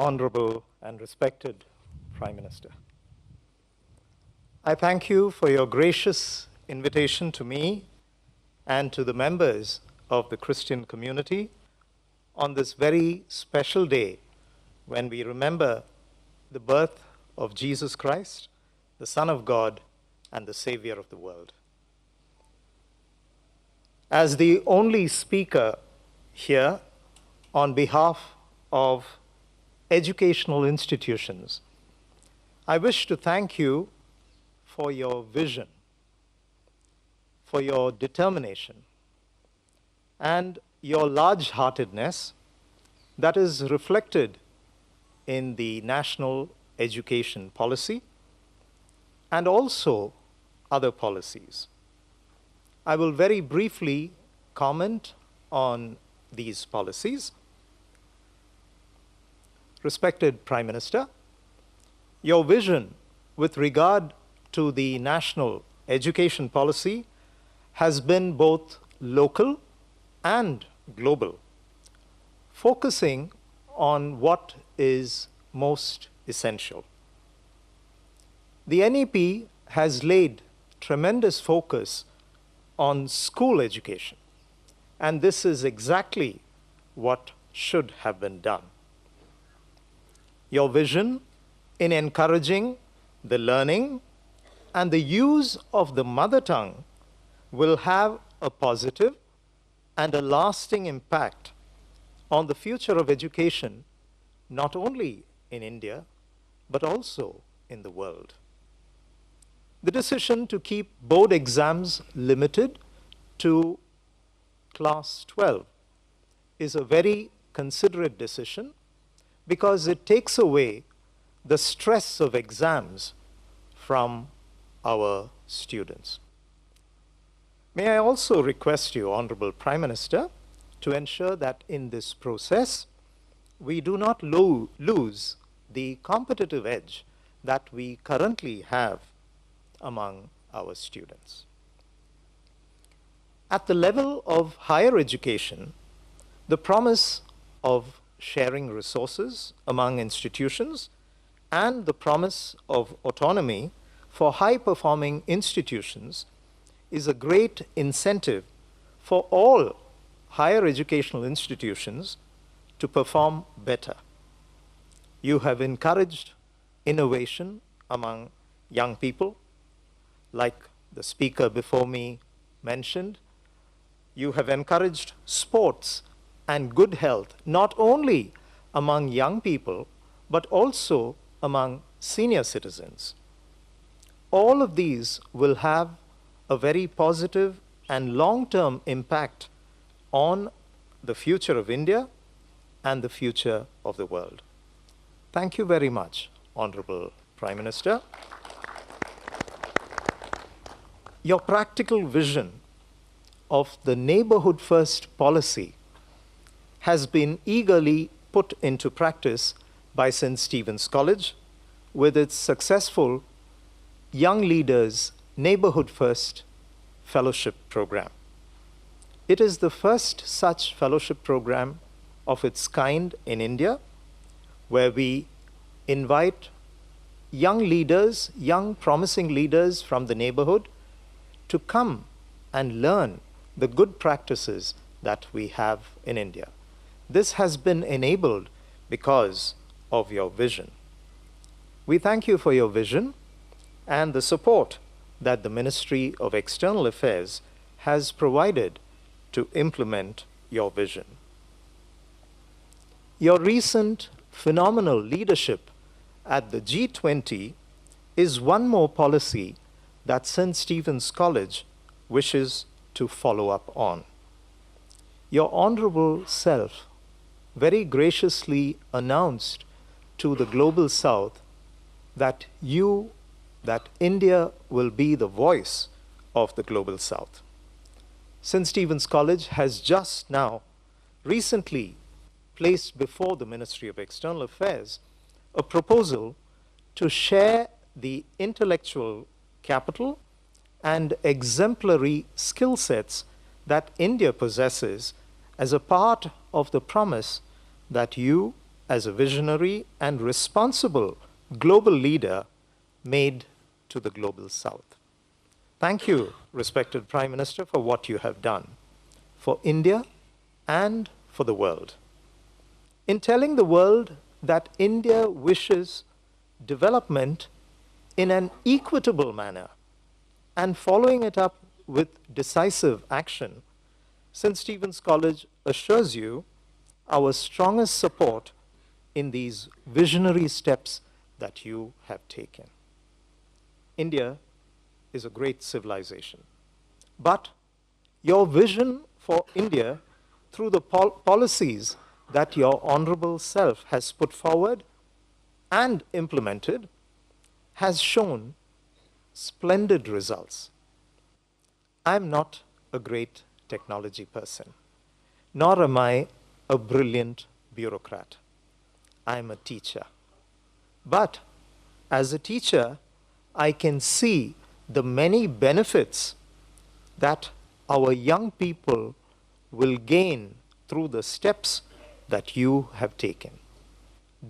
Honorable and respected Prime Minister, I thank you for your gracious invitation to me and to the members of the Christian community on this very special day when we remember the birth of Jesus Christ, the Son of God and the Savior of the world. As the only speaker here on behalf of educational institutions, I wish to thank you for your vision, for your determination, and your large-heartedness that is reflected in the national education policy and also other policies. I will very briefly comment on these policies. Respected Prime Minister, your vision with regard to the national education policy has been both local and global, focusing on what is most essential. The NEP has laid tremendous focus on school education, and this is exactly what should have been done. Your vision in encouraging the learning and the use of the mother tongue will have a positive and a lasting impact on the future of education, not only in India, but also in the world. The decision to keep board exams limited to class 12 is a very considerate decision because it takes away the stress of exams from our students. May I also request you, Honorable Prime Minister, to ensure that in this process, we do not lose the competitive edge that we currently have among our students. At the level of higher education, the promise of sharing resources among institutions and the promise of autonomy for high-performing institutions is a great incentive for all higher educational institutions to perform better. You have encouraged innovation among young people, like the speaker before me mentioned. You have encouraged sports and good health, not only among young people, but also among senior citizens. All of these will have a very positive and long-term impact on the future of India and the future of the world. Thank you very much, Honorable Prime Minister. Your practical vision of the neighborhood first policy has been eagerly put into practice by St. Stephen's College with its successful Young Leaders Neighborhood First Fellowship Program. It is the first such fellowship program of its kind in India, where we invite young leaders, young promising leaders from the neighborhood to come and learn the good practices that we have in India. This has been enabled because of your vision. We thank you for your vision and the support that the Ministry of External Affairs has provided to implement your vision. Your recent phenomenal leadership at the G20 is one more policy that St. Stephen's College wishes to follow up on. Your honorable self very graciously announced to the Global South that India will be the voice of the Global South. St. Stephen's College has just now recently placed before the Ministry of External Affairs a proposal to share the intellectual capital and exemplary skill sets that India possesses as a part of the promise that you as a visionary and responsible global leader made to the global South. Thank you, respected Prime Minister, for what you have done for India and for the world. In telling the world that India wishes development in an equitable manner and following it up with decisive action, St. Stephen's College assures you our strongest support in these visionary steps that you have taken. India is a great civilization, but your vision for India through the policies that your honorable self has put forward and implemented has shown splendid results. I'm not a great technology person, nor am I a brilliant bureaucrat. I'm a teacher. But as a teacher, I can see the many benefits that our young people will gain through the steps that you have taken.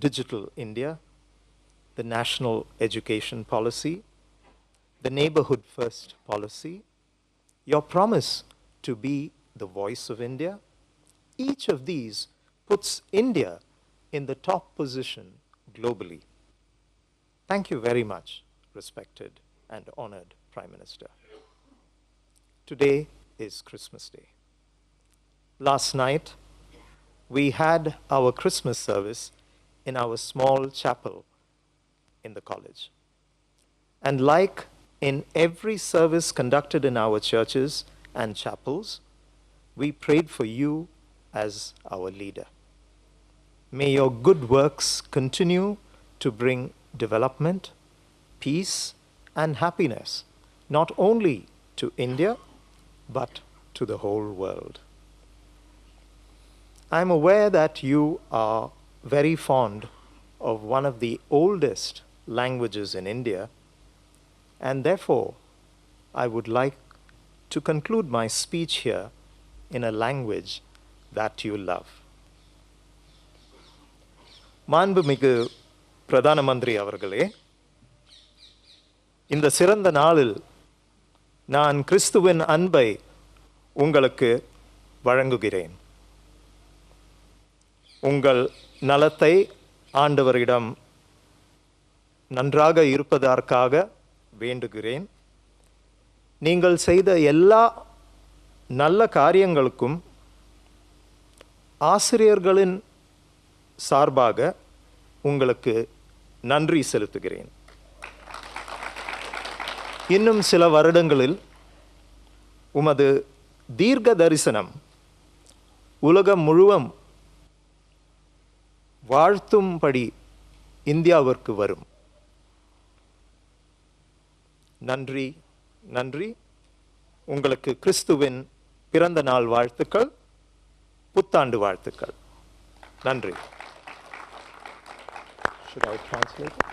Digital India, the National Education Policy, the Neighborhood First Policy, your promise to be the voice of India, each of these puts India in the top position globally. Thank you very much, respected and honored Prime Minister. Today is Christmas Day. Last night, we had our Christmas service in our small chapel in the college. And like in every service conducted in our churches and chapels, we prayed for you as our leader. May your good works continue to bring development, peace, and happiness, not only to India, but to the whole world. I'm aware that you are very fond of one of the oldest languages in India, and therefore, I would like to conclude my speech here in a language that you love. மாண்புமிகு பிரதான மந்திரி அவர்களே, இந்த சிறந்த நாளில் நான் கிறிஸ்துவின் அன்பை உங்களுக்கு வழங்குகிறேன். உங்கள் நலத்தை ஆண்டவரிடம் நன்றாக இருப்பதற்காக வேண்டுகிறேன். நீங்கள் செய்த எல்லா நல்ல காரியங்களுக்கும் ஆசிரியர்களின் சார்பாக உங்களுக்கு நன்றி செலுத்துகிறேன். இன்னும் சில வருடங்களில் உமது தீர்க்க தரிசனம் உலகம் முழுவதும் வாழ்த்தும்படி இந்தியாவிற்கு வரும். நன்றி, நன்றி. உங்களுக்கு கிறிஸ்துவின் பிறந்த நாள் வாழ்த்துக்கள், புத்தாண்டு வாழ்த்துக்கள். நன்றி. Should I translate it?